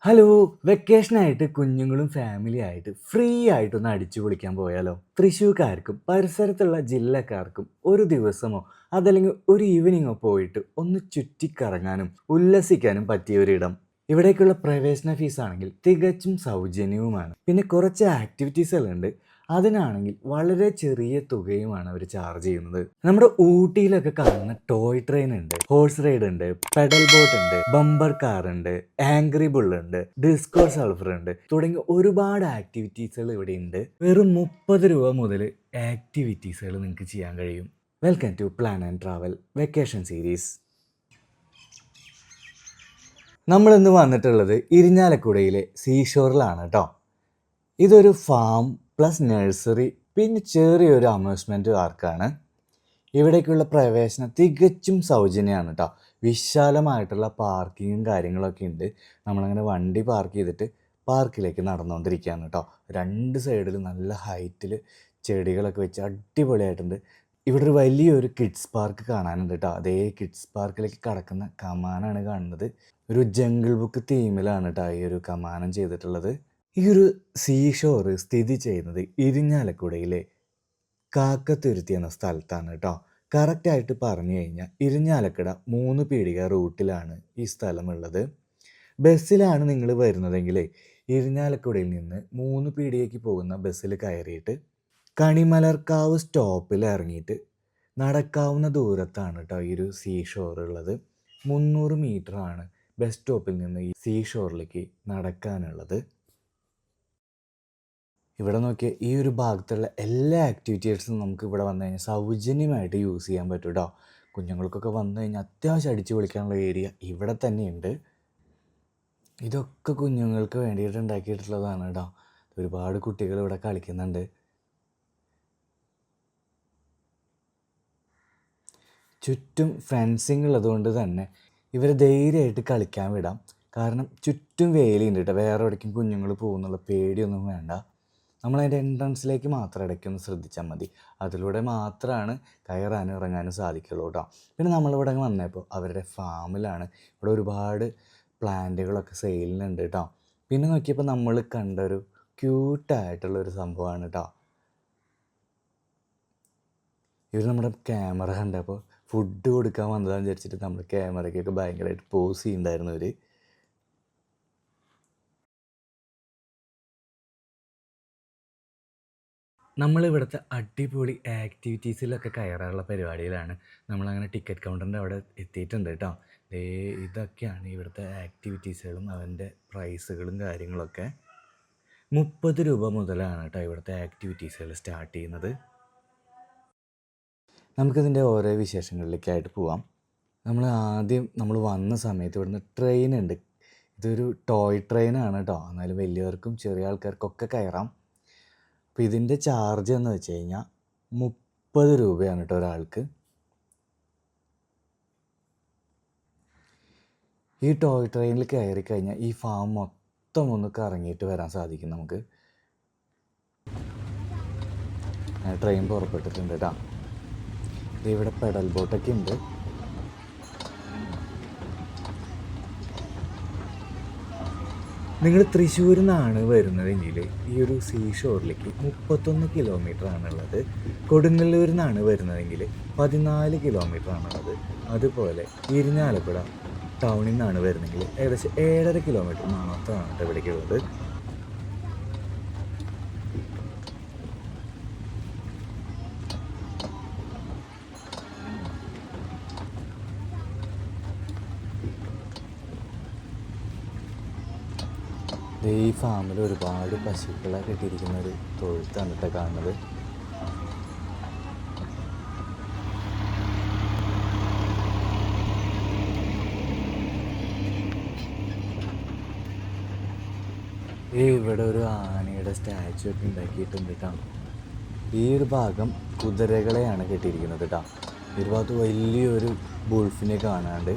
Hello, വെക്കേഷനായിട്ട് കുഞ്ഞുങ്ങളും family ആയിട്ട് ഫ്രീ ആയിട്ടൊന്ന് അടിച്ചു പൊളിക്കാൻ പോയാലോ? തൃശ്ശൂർക്കാർക്കും പരിസരത്തുള്ള ജില്ലക്കാർക്കും ഒരു ദിവസമോ അതല്ലെങ്കിൽ ഒരു ഈവനിങ്ങോ പോയിട്ട് ഒന്ന് ചുറ്റിക്കറങ്ങാനും ഉല്ലസിക്കാനും പറ്റിയ ഒരിടം. ഇവിടേക്കുള്ള പ്രവേശന ഫീസ് ആണെങ്കിൽ തികച്ചും സൗജന്യവുമാണ്. പിന്നെ കുറച്ച് ആക്ടിവിറ്റീസുകളുണ്ട്. അതിനാണെങ്കിൽ വളരെ ചെറിയ തുകയുമാണ് അവർ ചാർജ് ചെയ്യുന്നത്. നമ്മുടെ ഊട്ടിയിലൊക്കെ കാണുന്ന ടോയ് ട്രെയിൻ ഉണ്ട്, ഹോഴ്സ് റൈഡ് ഉണ്ട്, പെഡൽ ബോട്ട് ഉണ്ട്, ബമ്പർ കാർ ഉണ്ട്, ആംഗ്രി ബുൾ ഉണ്ട്, ഡിസ്കോ സൾഫർ ഉണ്ട് തുടങ്ങി ഒരുപാട് ആക്ടിവിറ്റീസുകൾ ഇവിടെ ഉണ്ട്. വെറും 30 രൂപ മുതൽ ആക്ടിവിറ്റീസുകൾ നിങ്ങൾക്ക് ചെയ്യാൻ കഴിയും. Welcome to plan and travel vacation series. നമ്മളിന്ന് വന്നിട്ടുള്ളത് ഇരിഞ്ഞാലക്കുടയിലെ സീഷോറിലാണ് കേട്ടോ. ഇതൊരു ഫാം പ്ലസ് നഴ്സറി പിന്നെ ചെറിയൊരു അമ്യൂസ്മെൻറ്റ് പാർക്കാണ്. ഇവിടേക്കുള്ള പ്രവേശനം തികച്ചും സൗജന്യമാണ് കേട്ടോ. വിശാലമായിട്ടുള്ള പാർക്കിങ്ങും കാര്യങ്ങളൊക്കെ ഉണ്ട്. നമ്മളങ്ങനെ വണ്ടി പാർക്ക് ചെയ്തിട്ട് പാർക്കിലേക്ക് നടന്നുകൊണ്ടിരിക്കുകയാണ് കേട്ടോ. രണ്ട് സൈഡിൽ നല്ല ഹൈറ്റിൽ ചെടികളൊക്കെ വെച്ച് അടിപൊളിയായിട്ടുണ്ട്. ഇവിടെ ഒരു വലിയൊരു കിഡ്സ് പാർക്ക് കാണാനുണ്ട് കേട്ടോ. അതേ കിഡ്സ് പാർക്കിലേക്ക് കടക്കുന്ന കമാനാണ് കാണുന്നത്. ഒരു ജംഗിൾ ബുക്ക് തീമിലാണ് കേട്ടോ ഈ ഒരു കമാനം ചെയ്തിട്ടുള്ളത്. ഈ ഒരു സീഷോർ സ്ഥിതി ചെയ്യുന്നത് ഇരിഞ്ഞാലക്കുടയിലെ കാക്കത്തുരുത്തി എന്ന സ്ഥലത്താണ് കേട്ടോ. കറക്റ്റായിട്ട് പറഞ്ഞു കഴിഞ്ഞാൽ ഇരിഞ്ഞാലക്കുട 3 പീടിക റൂട്ടിലാണ് ഈ സ്ഥലമുള്ളത്. ബസ്സിലാണ് നിങ്ങൾ വരുന്നതെങ്കിൽ ഇരിഞ്ഞാലക്കുടയിൽ നിന്ന് 3 പീടികയ്ക്ക് പോകുന്ന ബസ്സിൽ കയറിയിട്ട് കണിമലർക്കാവ് സ്റ്റോപ്പിൽ ഇറങ്ങിയിട്ട് നടക്കാവുന്ന ദൂരത്താണ് കേട്ടോ ഈ ഒരു സീഷോർ ഉള്ളത്. 300 മീറ്ററാണ് ബസ് സ്റ്റോപ്പിൽ നിന്ന് ഈ സീഷോറിലേക്ക് നടക്കാനുള്ളത്. ഇവിടെ നോക്കിയാൽ ഈ ഒരു ഭാഗത്തുള്ള എല്ലാ ആക്ടിവിറ്റീസും നമുക്ക് ഇവിടെ വന്നു കഴിഞ്ഞാൽ സൗജന്യമായിട്ട് യൂസ് ചെയ്യാൻ പറ്റും കേട്ടോ. കുഞ്ഞുങ്ങൾക്കൊക്കെ വന്നു കഴിഞ്ഞാൽ അത്യാവശ്യം അടിച്ചു പൊളിക്കാനുള്ള ഏരിയ ഇവിടെ തന്നെയുണ്ട്. ഇതൊക്കെ കുഞ്ഞുങ്ങൾക്ക് വേണ്ടിയിട്ട് ഉണ്ടാക്കിയിട്ടുള്ളതാണ് കേട്ടോ. ഒരുപാട് കുട്ടികൾ ഇവിടെ കളിക്കുന്നുണ്ട്. ചുറ്റും ഫെൻസിങ് ഉള്ളതുകൊണ്ട് തന്നെ ഇവരെ ധൈര്യമായിട്ട് കളിക്കാൻ വിടാം. കാരണം ചുറ്റും വേലിയുണ്ട് കേട്ടോ. വേറെ എവിടേക്കും കുഞ്ഞുങ്ങൾ പോകുന്നുള്ള പേടിയൊന്നും വേണ്ട. നമ്മളതിൻ്റെ എൻട്രൻസിലേക്ക് മാത്രം ഇടയ്ക്കൊന്ന് ശ്രദ്ധിച്ചാൽ മതി. അതിലൂടെ മാത്രമാണ് കയറാനും ഇറങ്ങാനും സാധിക്കുള്ളൂ കേട്ടോ. പിന്നെ നമ്മളിവിടെ വന്നപ്പോൾ അവരുടെ ഫാമിലാണ്. ഇവിടെ ഒരുപാട് പ്ലാന്റുകളൊക്കെ സെയിലിനുണ്ട് കേട്ടോ. പിന്നെ നോക്കിയപ്പോൾ നമ്മൾ കണ്ടൊരു ക്യൂട്ടായിട്ടുള്ളൊരു സംഭവമാണ് കേട്ടോ. ഇവർ നമ്മുടെ ക്യാമറ കണ്ടപ്പോൾ ഫുഡ് കൊടുക്കാൻ വന്നതാണെന്ന് വിചാരിച്ചിട്ട് നമ്മൾ ക്യാമറയ്ക്കൊക്കെ ഭയങ്കരമായിട്ട് പോസ് ചെയ്യുന്നുണ്ടായിരുന്നു ഇവർ. നമ്മളിവിടുത്തെ അടിപൊളി ആക്ടിവിറ്റീസിലൊക്കെ കയറാനുള്ള പരിപാടിയിലാണ്. നമ്മളങ്ങനെ ടിക്കറ്റ് കൗണ്ടറിൻ്റെ അവിടെ എത്തിയിട്ടുണ്ട് കേട്ടോ. ഇതൊക്കെയാണ് ഇവിടുത്തെ ആക്ടിവിറ്റീസുകളും അതിൻ്റെ പ്രൈസുകളും കാര്യങ്ങളൊക്കെ. 30 രൂപ മുതലാണ് കേട്ടോ ഇവിടുത്തെ ആക്ടിവിറ്റീസുകൾ സ്റ്റാർട്ട് ചെയ്യുന്നത്. നമുക്കിതിൻ്റെ ഓരോ വിശേഷങ്ങളിലേക്കായിട്ട് പോവാം. നമ്മൾ വന്ന സമയത്ത് ഇവിടുന്ന് ട്രെയിൻ ഉണ്ട്. ഇതൊരു ടോയ് ട്രെയിനാണ് കേട്ടോ. എന്നാലും വലിയവർക്കും ചെറിയ ആൾക്കാർക്കൊക്കെ കയറാം. അപ്പോൾ ഇതിൻ്റെ ചാർജ് എന്ന് വെച്ച് കഴിഞ്ഞാൽ 30 രൂപയാണ് കേട്ടോ ഒരാൾക്ക്. ഈ ടോയ് ട്രെയിനിൽ കയറി കഴിഞ്ഞാൽ ഈ ഫാം മൊത്തം ഒന്ന് കറങ്ങിയിട്ട് വരാൻ സാധിക്കും നമുക്ക്. ട്രെയിൻ പുറപ്പെട്ടിട്ടുണ്ട് കേട്ടോ. ഇവിടെ പെഡൽ ബോട്ടൊക്കെ ഉണ്ട്. നിങ്ങൾ തൃശ്ശൂരിൽ നിന്നാണ് വരുന്നതെങ്കിൽ ഈ ഒരു സീഷോറിലേക്ക് 31 കിലോമീറ്റർ ആണുള്ളത്. കൊടുങ്ങല്ലൂരിൽ നിന്നാണ് വരുന്നതെങ്കിൽ 14 കിലോമീറ്റർ ആണുള്ളത്. അതുപോലെ ഇരിഞ്ഞാലക്കുട ടൗണിൽ നിന്നാണ് വരുന്നതെങ്കിൽ ഏകദേശം 7.5 കിലോമീറ്റർ മാത്രമാണ് ഇവിടേക്കുള്ളത്. ഈ ഫാമിൽ ഒരുപാട് പശുക്കളെ കെട്ടിയിരിക്കുന്ന ഒരു തൊഴുത്താണ് കേട്ടോ കാണുന്നത്. ഇവിടെ ഒരു ആനയുടെ സ്റ്റാച്ചു ഒക്കെ ഉണ്ടാക്കിയിട്ടുണ്ട് കേട്ടോ. ഈ ഒരു ഭാഗം കുതിരകളെയാണ് കെട്ടിയിരിക്കുന്നത് കേട്ടോ. ഈ ഒരു ഭാഗത്ത് വലിയൊരു ബുൾഫിനെ കാണാണ്ട്,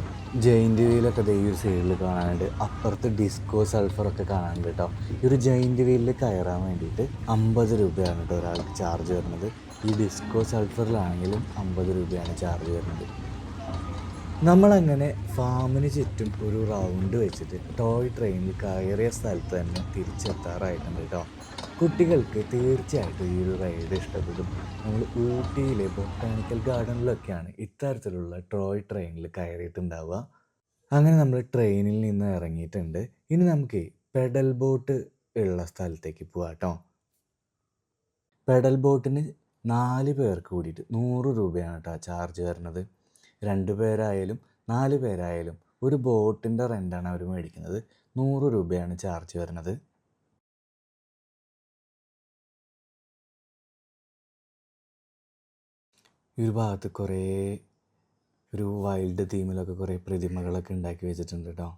ജയിൻറ്റ് വീലൊക്കെ ഈ ഒരു സൈഡിൽ കാണാനുണ്ട്. അപ്പുറത്ത് ഡിസ്കോ സൾഫറൊക്കെ കാണാനുണ്ട് കേട്ടോ. ഈ ഒരു ജയിൻറ്റ് വീലിൽ കയറാൻ വേണ്ടിയിട്ട് 50 രൂപയാണ് കേട്ടോ ഒരാൾക്ക് ചാർജ് വരുന്നത്. ഈ ഡിസ്കോ സൾഫറിലാണെങ്കിലും 50 രൂപയാണ് ചാർജ് വരുന്നത്. നമ്മളങ്ങനെ ഫാമിന് ചുറ്റും ഒരു റൗണ്ട് വെച്ചിട്ട് ടോയ് ട്രെയിനിൽ കയറിയ സ്ഥലത്ത് തന്നെ തിരിച്ചെത്താറായിട്ടുണ്ട് കേട്ടോ. കുട്ടികൾക്ക് തീർച്ചയായിട്ടും ഈ ഒരു റൈഡ് ഇഷ്ടപ്പെടും. നമ്മൾ ഊട്ടിയിലെ ബൊട്ടാണിക്കൽ ഗാർഡനിലൊക്കെയാണ് ഇത്തരത്തിലുള്ള ടോയ് ട്രെയിനിൽ കയറിയിട്ടുണ്ടാവുക. അങ്ങനെ നമ്മൾ ട്രെയിനിൽ നിന്ന് ഇറങ്ങിയിട്ടുണ്ട്. ഇനി നമുക്ക് പെഡൽ ബോട്ട് ഉള്ള സ്ഥലത്തേക്ക് പോവാം കേട്ടോ. പെഡൽ ബോട്ടിന് 4 പേർക്ക് കൂടിയിട്ട് 100 രൂപയാണ് കേട്ടോ ചാർജ് വരുന്നത്. 2 പേരായാലും 4 പേരായാലും ഒരു ബോട്ടിൻ്റെ റെൻ്റാണ് അവർ മേടിക്കുന്നത്. 100 രൂപയാണ് ചാർജ് വരുന്നത്. ഈ ഒരു ഭാഗത്ത് കുറേ ഒരു വൈൽഡ് തീമിലൊക്കെ കുറേ പ്രതിമകളൊക്കെ ഉണ്ടാക്കി വെച്ചിട്ടുണ്ട് കേട്ടോ.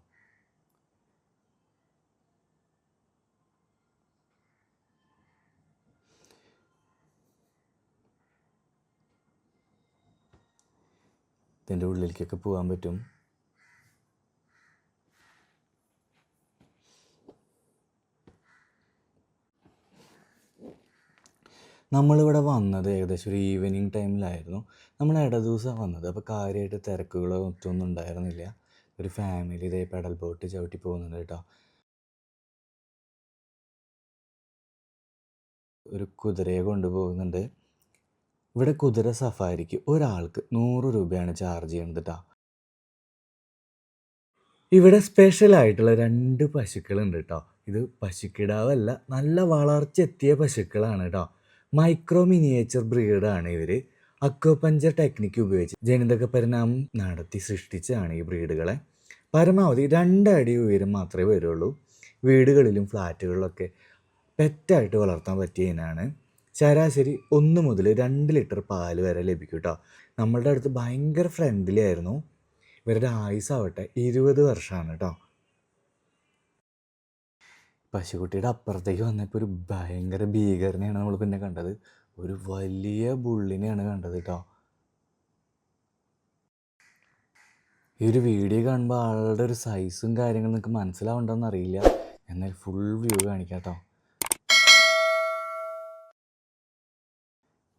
ഇതിൻ്റെ ഉള്ളിലേക്കൊക്കെ പോകാൻ പറ്റും. നമ്മളിവിടെ വന്നത് ഏകദേശം ഒരു ഈവനിങ് ടൈമിലായിരുന്നു. നമ്മൾ ഇട ദിവസമാണ് വന്നത്. അപ്പോൾ കാര്യമായിട്ട് തിരക്കുകളോ ഒന്നും ഉണ്ടായിരുന്നില്ല. ഒരു ഫാമിലി ഇതേ പെഡൽ ബോട്ട് ചവിട്ടി പോകുന്നുണ്ട് കേട്ടോ. ഒരു കുതിരയെ കൊണ്ടുപോകുന്നുണ്ട്. ഇവിടെ കുതിര സഫാരിക്ക് ഒരാൾക്ക് 100 രൂപയാണ് ചാർജ് ചെയ്യുന്നത് കേട്ടോ. ഇവിടെ സ്പെഷ്യലായിട്ടുള്ള 2 പശുക്കളുണ്ട് കേട്ടോ. ഇത് പശുക്കിടാവല്ല, നല്ല വളർച്ചെത്തിയ പശുക്കളാണ് കേട്ടോ. മൈക്രോ മിനിയേച്ചർ ബ്രീഡാണ് ഇവർ. അക്വപഞ്ചർ ടെക്നിക്ക് ഉപയോഗിച്ച് ജനിതക പരിണാമം നടത്തി സൃഷ്ടിച്ചതാണ് ഈ ബ്രീഡുകളെ. പരമാവധി 2 അടി ഉയരം മാത്രമേ വരുള്ളൂ. വീടുകളിലും ഫ്ലാറ്റുകളിലൊക്കെ പെറ്റായിട്ട് വളർത്താൻ പറ്റിയ ഇനമാണ്. ശരാശരി 1 മുതൽ 2 ലിറ്റർ പാൽ വരെ ലഭിക്കും കേട്ടോ. നമ്മളുടെ അടുത്ത് ഭയങ്കര ഫ്രണ്ട്ലി ആയിരുന്നു. ഇവരുടെ ആയുസ്സാവട്ടെ 20 വർഷമാണ് കേട്ടോ. പശുക്കുട്ടിയുടെ അപ്പുറത്തേക്ക് വന്നപ്പോൾ ഒരു ഭയങ്കര ഭീകരനെയാണ് നമ്മൾ പിന്നെ കണ്ടത്. ഒരു വലിയ ബുള്ളിനെയാണ് കണ്ടത് കേട്ടോ. ഈ ഒരു വീഡിയോ കാണുമ്പോൾ ആളുടെ ഒരു സൈസും കാര്യങ്ങളും നിങ്ങൾക്ക് മനസ്സിലാവുണ്ടോയെന്ന് അറിയില്ല. എന്നാൽ ഫുൾ വ്യൂ കാണിക്കാം കേട്ടോ.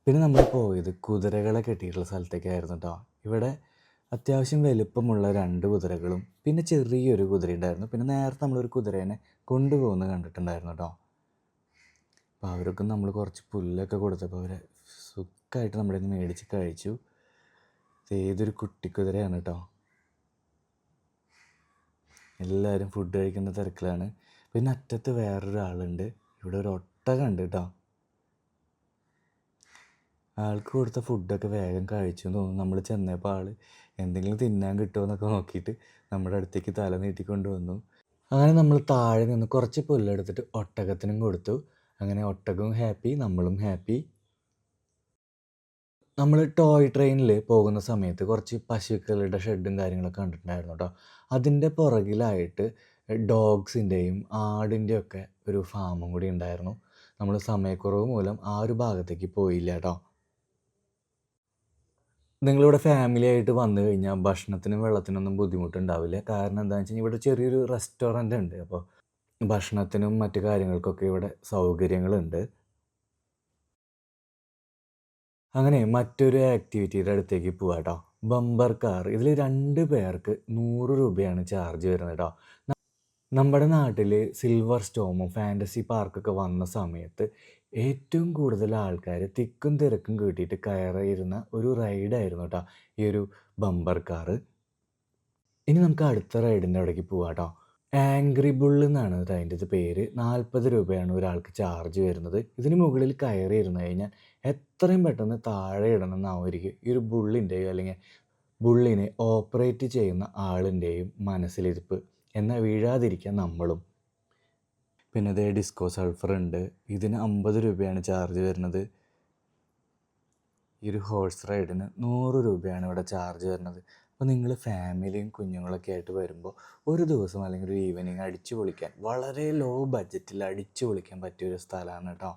പിന്നെ നമ്മൾ പോയത് കുതിരകളെ കെട്ടിയിട്ടുള്ള സ്ഥലത്തേക്കായിരുന്നു കേട്ടോ. ഇവിടെ അത്യാവശ്യം വലുപ്പമുള്ള 2 കുതിരകളും പിന്നെ ചെറിയൊരു കുതിര ഉണ്ടായിരുന്നു. പിന്നെ നേരത്തെ നമ്മളൊരു കുതിരേനെ കൊണ്ടുപോകുന്നത് കണ്ടിട്ടുണ്ടായിരുന്നു കേട്ടോ. അപ്പോൾ അവർക്കും നമ്മൾ കുറച്ച് പുല്ലൊക്കെ കൊടുത്തപ്പോൾ അവർ സുഖമായിട്ട് നമ്മുടെ നിന്ന് മേടിച്ച് കഴിച്ചു. ഏതൊരു കുട്ടിക്കുതിരയാണ് കേട്ടോ. എല്ലാവരും ഫുഡ് കഴിക്കുന്ന തിരക്കിലാണ്. പിന്നെ അറ്റത്ത് വേറൊരാളുണ്ട്. ഇവിടെ ഒരു ഒട്ടകം ഉണ്ട് കേട്ടോ. ആൾക്ക് കൊടുത്ത ഫുഡൊക്കെ വേഗം കഴിച്ചു എന്ന് തോന്നുന്നു. നമ്മൾ ചെന്നപ്പോൾ ആൾ എന്തെങ്കിലും തിന്നാൻ കിട്ടുമോ എന്നൊക്കെ നോക്കിയിട്ട് നമ്മുടെ അടുത്തേക്ക് തല നീട്ടിക്കൊണ്ട് വന്നു. അങ്ങനെ നമ്മൾ താഴെ നിന്ന് കുറച്ച് പുല്ലെടുത്തിട്ട് ഒട്ടകത്തിനും കൊടുത്തു. അങ്ങനെ ഒട്ടകവും ഹാപ്പി, നമ്മളും ഹാപ്പി. നമ്മൾ ടോയ് ട്രെയിനിൽ പോകുന്ന സമയത്ത് കുറച്ച് പശുക്കളുടെ ഷെഡും കാര്യങ്ങളൊക്കെ കണ്ടിട്ടുണ്ടായിരുന്നു കേട്ടോ. അതിൻ്റെ പുറകിലായിട്ട് ഡോഗ്സിൻ്റെയും ആടിൻ്റെയൊക്കെ ഒരു ഫാമും കൂടി ഉണ്ടായിരുന്നു. നമ്മൾ സമയക്കുറവ് മൂലം ആ ഒരു ഭാഗത്തേക്ക് പോയില്ല കേട്ടോ. നിങ്ങളിവിടെ ഫാമിലി ആയിട്ട് വന്നു കഴിഞ്ഞാൽ ഭക്ഷണത്തിനും വെള്ളത്തിനൊന്നും ബുദ്ധിമുട്ടുണ്ടാവില്ല. കാരണം എന്താണെന്ന് വെച്ച് കഴിഞ്ഞാൽ ഇവിടെ ചെറിയൊരു റെസ്റ്റോറൻ്റ് ഉണ്ട്. അപ്പോൾ ഭക്ഷണത്തിനും മറ്റു കാര്യങ്ങൾക്കൊക്കെ ഇവിടെ സൗകര്യങ്ങളുണ്ട്. അങ്ങനെ മറ്റൊരു ആക്ടിവിറ്റിയുടെ അടുത്തേക്ക് പോവാം കേട്ടോ. Bumper car. ഇതിൽ 2 പേർക്ക് 100 രൂപയാണ് ചാർജ് വരുന്നത് കേട്ടോ. നമ്മുടെ നാട്ടിൽ സിൽവർ സ്റ്റോമും ഫാൻറ്റസി പാർക്കൊക്കെ വന്ന സമയത്ത് ഏറ്റവും കൂടുതൽ ആൾക്കാർ തിക്കും തിരക്കും കൂട്ടിയിട്ട് കയറിയിരുന്ന ഒരു റൈഡായിരുന്നു കേട്ടോ ഈ ഒരു ബമ്പർ കാറ്. ഇനി നമുക്ക് അടുത്ത റൈഡിൻ്റെ അവിടേക്ക് പോവാം കേട്ടോ. ആംഗ്രി ബുൾ എന്നാണ് അതിൻ്റെ പേര്. 40 രൂപയാണ് ഒരാൾക്ക് ചാർജ് വരുന്നത്. ഇതിന് മുകളിൽ കയറി ഇരുന്ന് കഴിഞ്ഞാൽ എത്രയും പെട്ടെന്ന് താഴെ ഇടണമെന്നായിരിക്കും ഈ ഒരു ബുള്ളിൻ്റെയോ അല്ലെങ്കിൽ ബുള്ളിനെ ഓപ്പറേറ്റ് ചെയ്യുന്ന ആളിൻ്റെയും മനസ്സിലിരിപ്പ്. എന്നാൽ വീഴാതിരിക്കാൻ നമ്മളും. പിന്നെ ഇതേ ഡിസ്കോ സൾഫർ ഉണ്ട്. ഇതിന് 50 രൂപയാണ് ചാർജ് വരുന്നത്. ഈ ഒരു ഹോഴ്സ് റൈഡിന് 100 രൂപയാണ് ഇവിടെ ചാർജ് വരുന്നത്. അപ്പോൾ നിങ്ങൾ ഫാമിലിയും കുഞ്ഞുങ്ങളൊക്കെ ആയിട്ട് വരുമ്പോൾ ഒരു ദിവസം അല്ലെങ്കിൽ ഒരു ഈവനിങ് അടിച്ചു പൊളിക്കാൻ വളരെ ലോ ബഡ്ജറ്റിൽ അടിച്ചു പൊളിക്കാൻ പറ്റിയൊരു സ്ഥലമാണ് കേട്ടോ.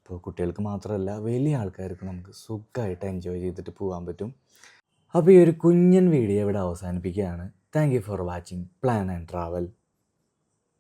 അപ്പോൾ കുട്ടികൾക്ക് മാത്രമല്ല വലിയ ആൾക്കാർക്ക് നമുക്ക് സുഖമായിട്ട് എൻജോയ് ചെയ്തിട്ട് പോകാൻ പറ്റും. അപ്പോൾ ഈ ഒരു കുഞ്ഞൻ വീഡിയോ ഇവിടെ അവസാനിപ്പിക്കുകയാണ്. Thank you for watching plan and travel.